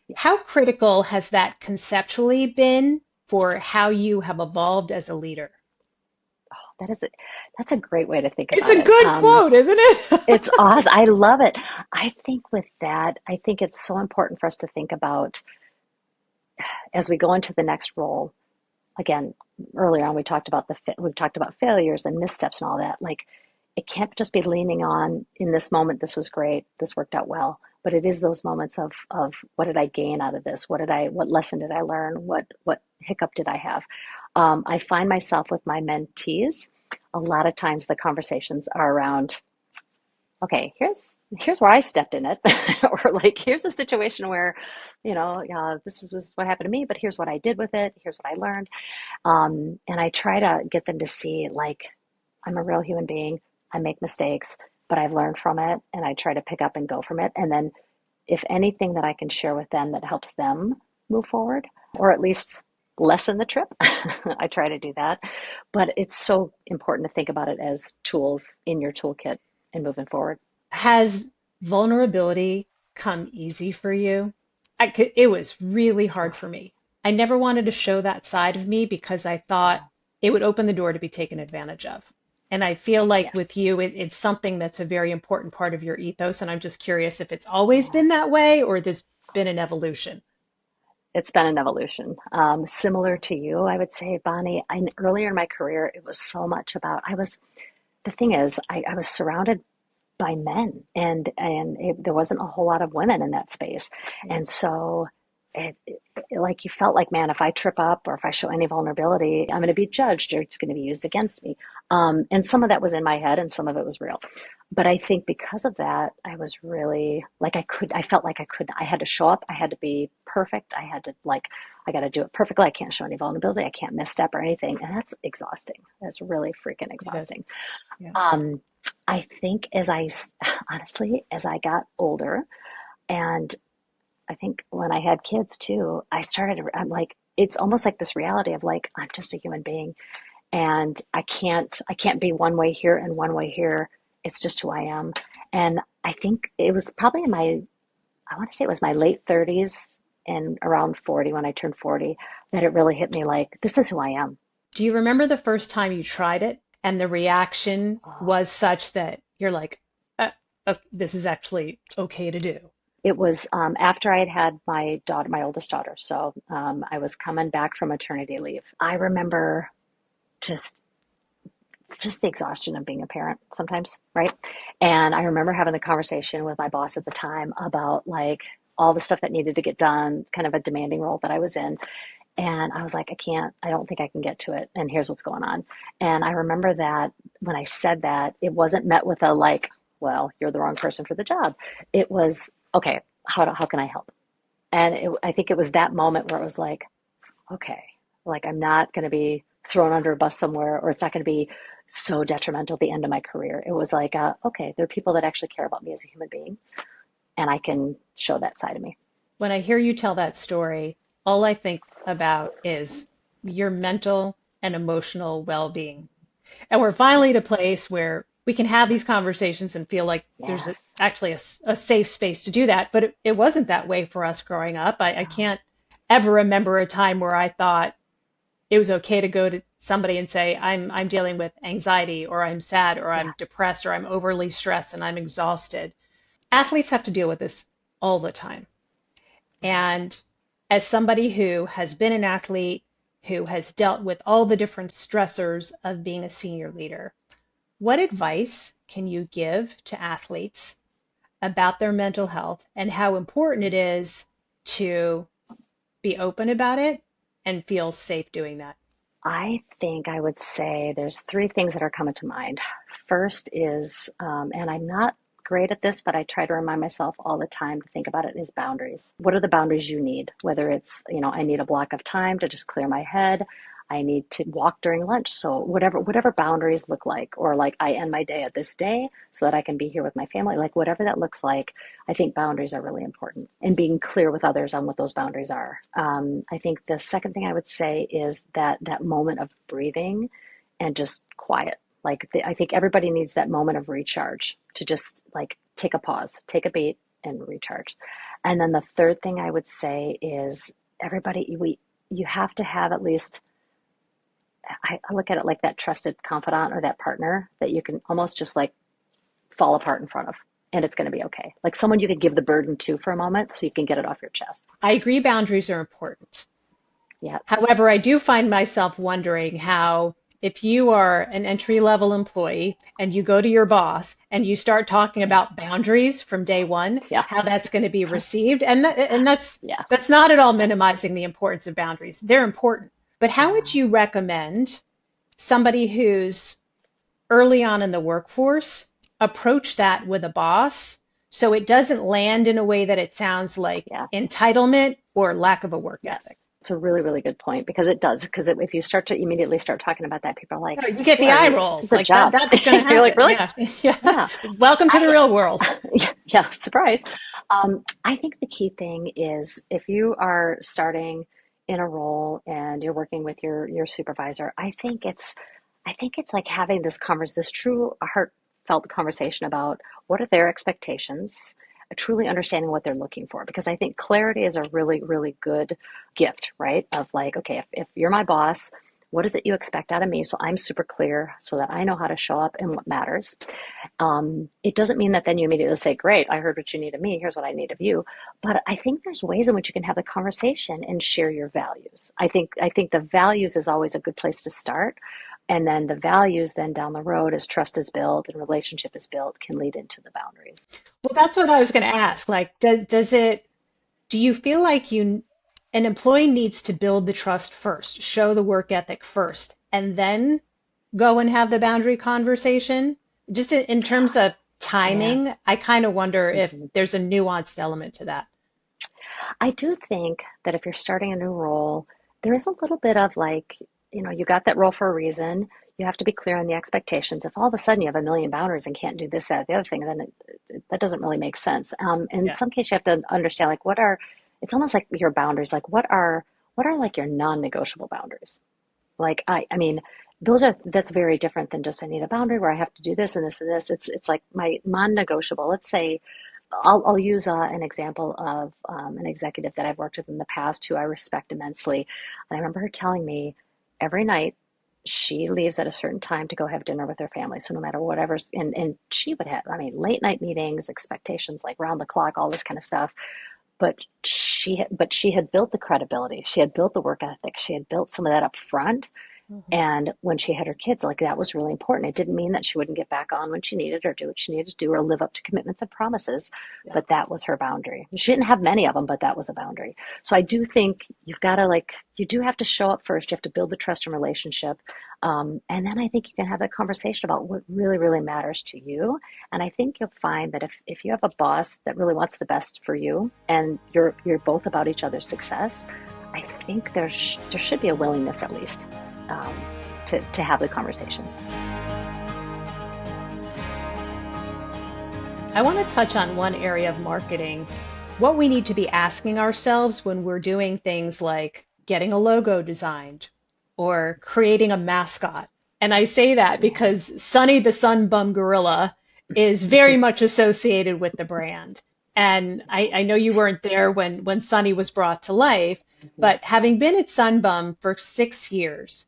Yes. How critical has that conceptually been for how you have evolved as a leader? That's a great way to think It's about a it. good quote, isn't It's it? awesome. I love it. I think with that, I think it's so important for us to think about as we go into the next role. Again, earlier on we talked about failures and missteps and all that. Like it can't just be leaning on in this moment, this was great, this worked out well. But it is those moments of what did I gain out of this? What lesson did I learn? What hiccup did I have? I find myself with my mentees, a lot of times the conversations are around, okay, here's where I stepped in it, or like here's a situation where, was what happened to me, but here's what I did with it. Here's what I learned. And I try to get them to see like I'm a real human being. I make mistakes, but I've learned from it, and I try to pick up and go from it. And then, if anything that I can share with them that helps them move forward, or at least lessen the trip, I try to do that. But it's so important to think about it as tools in your toolkit and moving forward. Has vulnerability come easy for you? It was really hard for me. I never wanted to show that side of me because I thought it would open the door to be taken advantage of. And I feel like Yes. with you, it's something that's a very important part of your ethos. And I'm just curious if it's always Yeah. been that way or there's been an evolution. It's been an evolution. Similar to you, I would say, Bonnie, earlier in my career, it was so much about, the thing is, I was surrounded by men, and there wasn't a whole lot of women in that space. Yeah. And so like you felt like, man, if I trip up or if I show any vulnerability, I'm going to be judged or it's going to be used against me. And some of that was in my head and some of it was real. But I think because of that, I was really like, I felt like I had to show up. I had to be perfect. I got to do it perfectly. I can't show any vulnerability. I can't misstep or anything. And that's exhausting. That's really freaking It is. exhausting. Yeah. Um, I think honestly, as I got older, and I think when I had kids too, I'm like, it's almost like this reality of like, I'm just a human being and I can't be one way here and one way here. It's just who I am. And I think it was probably I want to say it was my late 30s and around 40 when I turned 40 that it really hit me like, this is who I am. Do you remember the first time you tried it and the reaction Oh, was such that you're like, this is actually okay to do? it was after I had had my daughter, my oldest daughter. So I was coming back from maternity leave. I remember just it's just the exhaustion of being a parent sometimes, right? And I remember having the conversation with my boss at the time about like all the stuff that needed to get done, kind of a demanding role that I was in. And I was like, I don't think I can get to it. And here's what's going on. And I remember that when I said that, it wasn't met with a like, well, you're the wrong person for the job. It was, okay, how can I help? And I think it was that moment where it was like, okay, like I'm not going to be thrown under a bus somewhere, or it's not going to be so detrimental at the end of my career. It was like, okay, there are people that actually care about me as a human being, and I can show that side of me. When I hear you tell that story, all I think about is your mental and emotional well-being. And we're finally Yes, at a place where we can have these conversations and feel like there's yes, actually a safe space to do that. But it wasn't that way for us growing up. I no, can't ever remember a time where I thought it was okay to go to somebody and say, I'm dealing with anxiety or I'm sad or yeah, I'm depressed or I'm overly stressed and I'm exhausted. Athletes have to deal with this all the time. yes. And as somebody who has been an athlete, who has dealt with all the different stressors of being a senior leader, what advice can you give to athletes about their mental health and how important it is to be open about it and feel safe doing that? I think I would say there's three things that are coming to mind. First is, and I'm not great at this, but I try to remind myself all the time to think about it, is boundaries. What are the boundaries you need? Whether it's, I need a block of time to just clear my head. I need to walk during lunch. So whatever boundaries look like, or like I end my day at this day so that I can be here with my family, like whatever that looks like, I think boundaries are really important, and being clear with others on what those boundaries are. I think the second thing I would say is that moment of breathing and just quiet. I think everybody needs that moment of recharge to just like take a pause, take a beat, and recharge. And then the third thing I would say is you have to have at least, I look at it like that trusted confidant or that partner that you can almost just like fall apart in front of, and it's going to be okay. Like someone you can give the burden to for a moment so you can get it off your chest. I agree boundaries are important. Yeah. However, I do find myself wondering how, if you are an entry level employee and you go to your boss and you start talking about boundaries from day one, Yeah. how that's going to be received. And Yeah. that's not at all minimizing the importance of boundaries. They're important. But how would you recommend somebody who's early on in the workforce approach that with a boss so it doesn't land in a way that it sounds like Yeah. entitlement or lack of a work Yes. ethic? It's a really, really good point, because it does. Because if you start to immediately start talking about that, people are like, No, you get the "What? eye This roll. is a Like that, job." that's going to You're like, happen. "Really?" Yeah. Yeah. Yeah. Welcome to the I real world. yeah, surprise. I think the key thing is, if you are starting in a role and you're working with your supervisor, I think it's like having this true heartfelt conversation about what are their expectations, truly understanding what they're looking for. Because I think clarity is a really, really good gift, right? Of like, okay, if you're my boss, what is it you expect out of me? So I'm super clear so that I know how to show up and what matters. It doesn't mean that then you immediately say, great, I heard what you need of me. Here's what I need of you. But I think there's ways in which you can have the conversation and share your values. I think the values is always a good place to start. And then the values then down the road, as trust is built and relationship is built, can lead into the boundaries. Well, that's what I was going to ask. Like, do you feel like an employee needs to build the trust first, show the work ethic first, and then go and have the boundary conversation? Just in terms of Yeah. timing, I kind of wonder if Mhm. there's a nuanced element to that. I do think that if you're starting a new role, there is a little bit of like, you got that role for a reason. You have to be clear on the expectations. If all of a sudden you have a million boundaries and can't do this, that, the other thing, then that doesn't really make sense. And in Yeah. some cases, you have to understand like it's almost like your boundaries, like what are like your non-negotiable boundaries? Like I mean, that's very different than just I need a boundary where I have to do this and this and this. It's like my non-negotiable. Let's say I'll use an example of an executive that I've worked with in the past who I respect immensely. And I remember her telling me every night she leaves at a certain time to go have dinner with her family. So no matter whatever's, and she would have, I mean, late night meetings, expectations, like round the clock, all this kind of stuff. But she had built the credibility. She had built the work ethic. She had built some of that up front. Mhm. And when she had her kids, like that was really important. It didn't mean that she wouldn't get back on when she needed, or do what she needed to do, or live up to commitments and promises. Yeah. But that was her boundary. She didn't have many of them, but that was a boundary. So I do think you do have to show up first. You have to build the trust and relationship. And then I think you can have that conversation about what really, really matters to you. And I think you'll find that if you have a boss that really wants the best for you, and you're both about each other's success, I think there should be a willingness at least um, to have the conversation. I want to touch on one area of marketing, what we need to be asking ourselves when we're doing things like getting a logo designed or creating a mascot. And I say that Yeah. because Sunny the Sunbum Gorilla is very much associated with the brand. And I know you weren't there when Sunny was brought to life, but having been at Sunbum for 6 years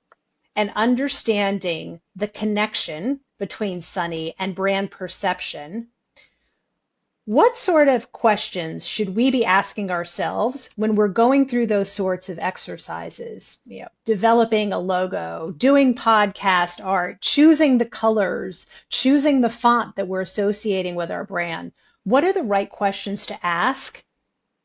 and understanding the connection between Sunny and brand perception, what sort of questions should we be asking ourselves when we're going through those sorts of exercises? Developing a logo, doing podcast art, choosing the colors, choosing the font that we're associating with our brand. What are the right questions to ask?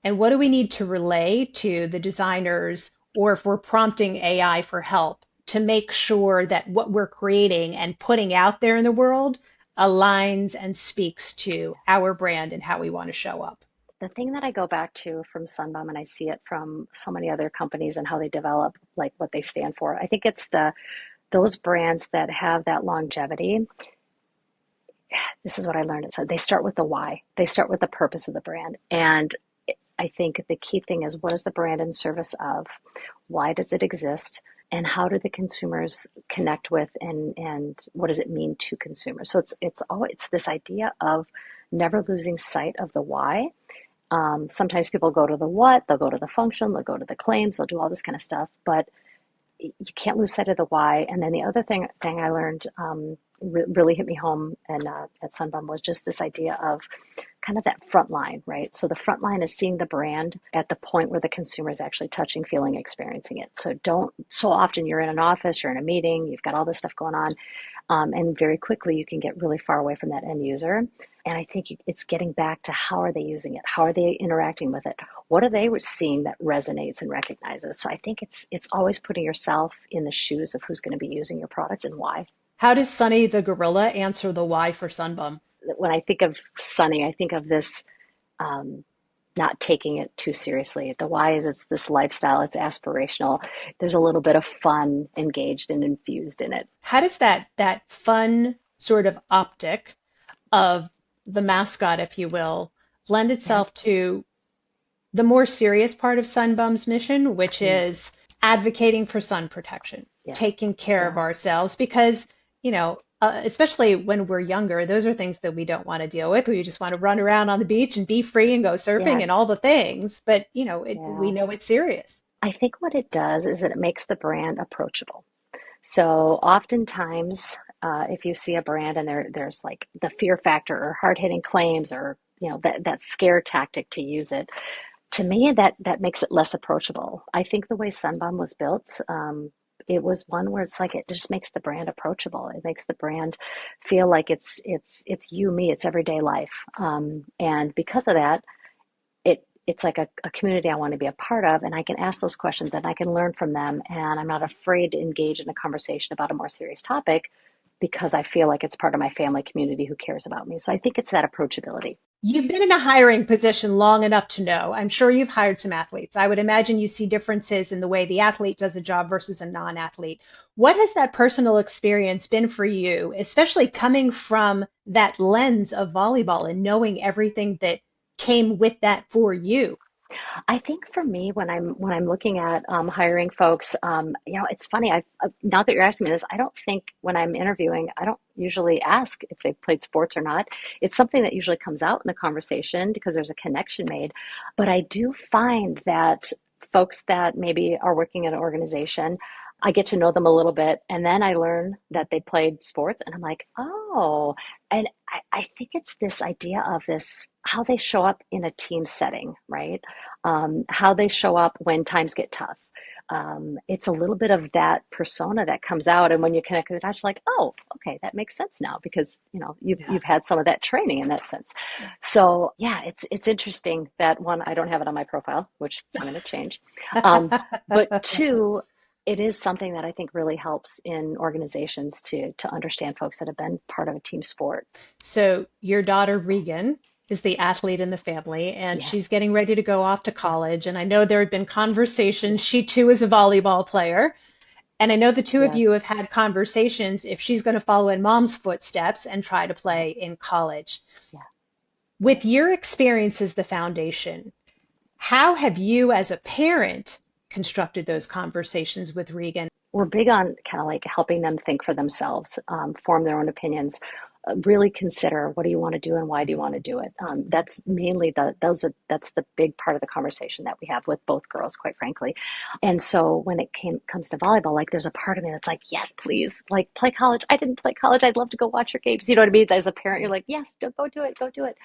And what do we need to relay to the designers, or if we're prompting AI for help, to make sure that what we're creating and putting out there in the world aligns and speaks to our brand and how we want to show up? the thing that I go back to from Sunbum, and I see it from so many other companies and how they develop, like what they stand for. I think it's those brands that have that longevity. This is what I learned. So they start with the why. They start with the purpose of the brand. And I think the key thing is, what is the brand in service of? Why does it exist? And how do the consumers connect with, and what does it mean to consumers? So it's this idea of never losing sight of the why. Sometimes people go to the what, they'll go to the function, they'll go to the claims, they'll do all this kind of stuff, but you can't lose sight of the why. And then the other thing I learned really hit me home and at Sunbum was just this idea of kind of that front line, right? So the front line is seeing the brand at the point where the consumer is actually touching, feeling, experiencing it. So often you're in an office, you're in a meeting, you've got all this stuff going on, and very quickly you can get really far away from that end user. And I think it's getting back to, how are they using it? How are they interacting with it? What are they seeing that resonates and recognizes? So I think it's always putting yourself in the shoes of who's going to be using your product and why. How does Sunny the gorilla answer the why for Sunbum? When I think of Sunny, I think of this not taking it too seriously. The why is, it's this lifestyle, it's aspirational. There's a little bit of fun engaged and infused in it. How does that fun sort of optic of the mascot, if you will, lend itself to the more serious part of Sunbum's mission, which is advocating for sun protection, taking care of ourselves, because, especially when we're younger, those are things that we don't want to deal with. We just want to run around on the beach and be free and go surfing and all the things. But, we know it's serious. I think what it does is that it makes the brand approachable. So oftentimes, if you see a brand and there's like the fear factor or hard-hitting claims or, that scare tactic to use it, to me, that makes it less approachable. I think the way Sunbum was built, it was one where it's like, it just makes the brand approachable. It makes the brand feel like it's you, me, it's everyday life. And because of that, it's like a community I want to be a part of, and I can ask those questions and I can learn from them, and I'm not afraid to engage in a conversation about a more serious topic because I feel like it's part of my family community who cares about me. So I think it's that approachability. You've been in a hiring position long enough to know. I'm sure you've hired some athletes. I would imagine you see differences in the way the athlete does a job versus a non-athlete. What has that personal experience been for you, especially coming from that lens of volleyball and knowing everything that came with that for you? I think for me, when I'm looking at hiring folks, it's funny. Now that you're asking me this, I don't think when I'm interviewing, I don't usually ask if they've played sports or not. It's something that usually comes out in the conversation because there's a connection made. But I do find that folks that maybe are working in an organization, I get to know them a little bit, and then I learn that they played sports, and I'm like, oh. And I think it's this idea of this, how they show up in a team setting, right? How they show up when times get tough. It's a little bit of that persona that comes out, and when you connect with it, it's like, oh, okay, that makes sense now because you've had some of that training in that sense. So yeah, it's interesting that, one, I don't have it on my profile, which I'm going to change, but two, it is something that I think really helps in organizations to understand folks that have been part of a team sport. So your daughter Regan is the athlete in the family, and she's getting ready to go off to college. And I know there have been conversations. She too is a volleyball player. And I know the two of you have had conversations if she's going to follow in mom's footsteps and try to play in college. Yeah. With your experience as the foundation, how have you as a parent constructed those conversations with Regan? We're big on kind of like helping them think for themselves, form their own opinions, really consider, what do you want to do and why do you want to do it? That's mainly that's the big part of the conversation that we have with both girls, quite frankly. And so when it comes to volleyball, like there's a part of me that's like, yes, please, like play college. I didn't play college. I'd love to go watch your games. You know what I mean? As a parent, you're like, yes, go do it, go do it.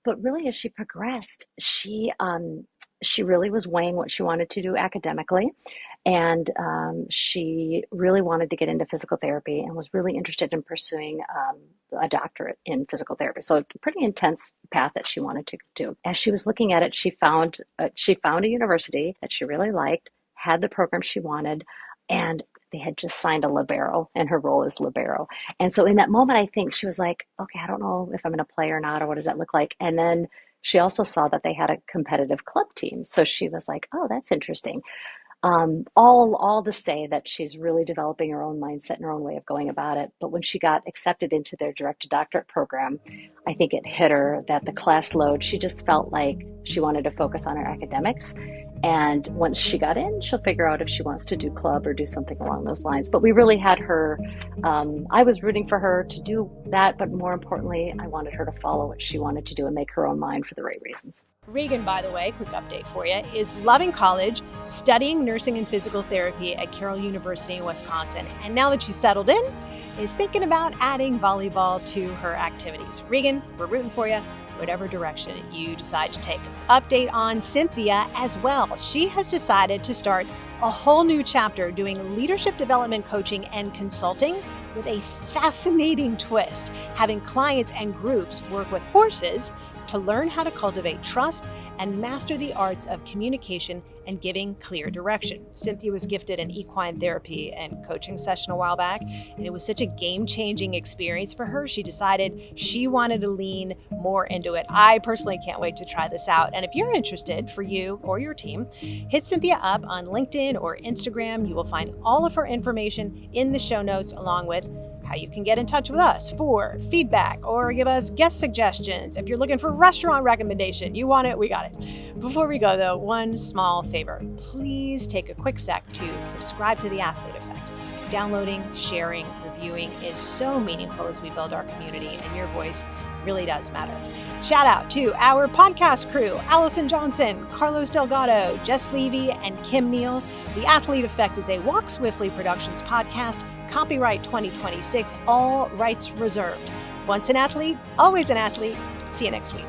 But really, as she progressed, she really was weighing what she wanted to do academically. And she really wanted to get into physical therapy and was really interested in pursuing a doctorate in physical therapy. So a pretty intense path that she wanted to do. As she was looking at it, she found a university that she really liked, had the program she wanted, and they had just signed a libero, and her role is libero. And so in that moment, I think she was like, okay, I don't know if I'm going to play or not, or what does that look like? And then She also saw that they had a competitive club team. So she was like, oh, that's interesting. All to say that she's really developing her own mindset and her own way of going about it. But when she got accepted into their direct to doctorate program, I think it hit her that the class load, she just felt like she wanted to focus on her academics. And once she got in, she'll figure out if she wants to do club or do something along those lines. But we really had her, I was rooting for her to do that, but more importantly, I wanted her to follow what she wanted to do and make her own mind for the right reasons. Regan, by the way, quick update for you, is loving college, studying nursing and physical therapy at Carroll University in Wisconsin. And now that she's settled in, is thinking about adding volleyball to her activities. Regan, we're rooting for you, whatever direction you decide to take. Update on Cynthia as well. She has decided to start a whole new chapter doing leadership development coaching and consulting with a fascinating twist, having clients and groups work with horses to learn how to cultivate trust and master the arts of communication and giving clear direction. Cynthia was gifted an equine therapy and coaching session a while back, and it was such a game-changing experience for her. She decided she wanted to lean more into it. I personally can't wait to try this out. And if you're interested, for you or your team, hit Cynthia up on LinkedIn or Instagram. You will find all of her information in the show notes, along with how you can get in touch with us for feedback or give us guest suggestions. If you're looking for restaurant recommendation, you want it, we got it. Before we go though, one small favor. Please take a quick sec to subscribe to The Athlete Effect. Downloading, sharing, reviewing is so meaningful as we build our community, and your voice really does matter. Shout out to our podcast crew, Allison Johnson, Carlos Delgado, Jess Levy, and Kim Neal. The Athlete Effect is a Walk Swiftly Productions podcast. Copyright 2026, all rights reserved. Once an athlete, always an athlete. See you next week.